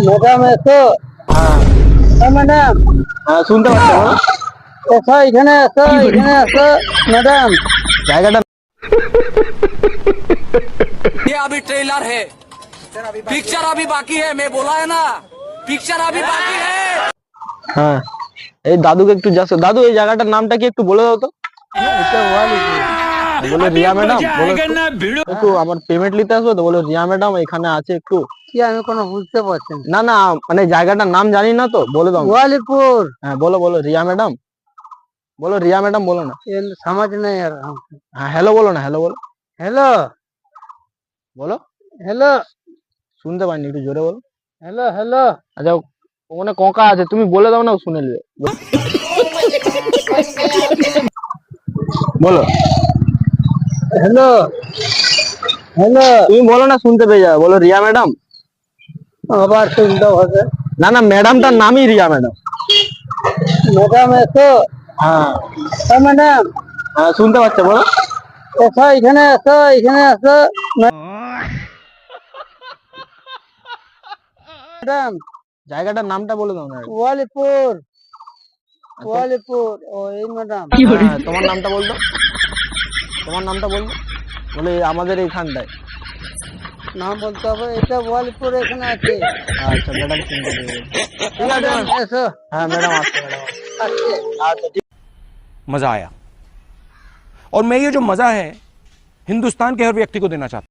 Madam এসো। হ্যাঁ madam হ্যাঁ শুনতে পাচ্ছ বলো? এসো, এখানে এসো, এখানে এসো ম্যাডাম। জায়গাটা ये अभी ट्रेलर है, पिक्चर अभी बाकी है। मैं बोला है ना, पिक्चर अभी बाकी है। হ্যাঁ এই দাদুকে একটু যাচ্ছ, দাদু এই জায়গাটার নামটা কি একটু বলে দাও তো। এটা ওয়ালিপুর। বলো রিয়া ম্যাডাম, বলো একটু আমার পেমেন্ট নিতে আসবে তো, বলো রিয়া ম্যাডাম এখানে আছে একটু। কি আমি কোনো বুঝতে পারছি না। না না মানে জায়গাটার নাম জানি না তো, বলে দাও। ওয়ালিপুর। হ্যাঁ বলো বলো রিয়া ম্যাডাম, বলো রিয়া ম্যাডাম বলো না। ये समझ नहीं आ रहा। হ্যাঁ হ্যালো বলো না, হ্যালো বলো। हेलो বলো हेलो শুনতে পাইনি, একটু জোরে বলো। Hello hello. আচ্ছা ওখানে ককা আছে, তুমি বলে দাও না, ও শুনে নেবে। বলো हेलो हेलो। তুমি বলো না, শুনতে পেয়ে যাবে। বলো রিয়া ম্যাডাম। আবার শুনতে হবে। না না ম্যাডামটার নামই রিয়া ম্যাডাম। ম্যাডাম এসো। হ্যাঁ ম্যাডাম হ্যাঁ শুনতে পাচ্ছ বলো। এসো, এখানে এসো, এখানে এসো ম্যাডাম। জায়গাটার নামটা বলে দাও না। ওয়ালিপুর ওয়ালিপুর। ও এই ম্যাডাম। হ্যাঁ তোমার নামটা বলতো, তোমার নামটা বলতো। বলে আমাদের এইখানটায়। নাম বলতে হবে। এটা ওয়ালিপুর এখানে আছে। আচ্ছা ম্যাডাম শুনতে পেয়ে গেছি। ঠিক আছে ম্যাডাম এসো। হ্যাঁ ম্যাডাম আসছে, ম্যাডাম আসছে। আচ্ছা ঠিক। मजा आया, और मैं ये जो मजा है हिंदुस्तान के हर व्यक्ति को देना चाहता हूं।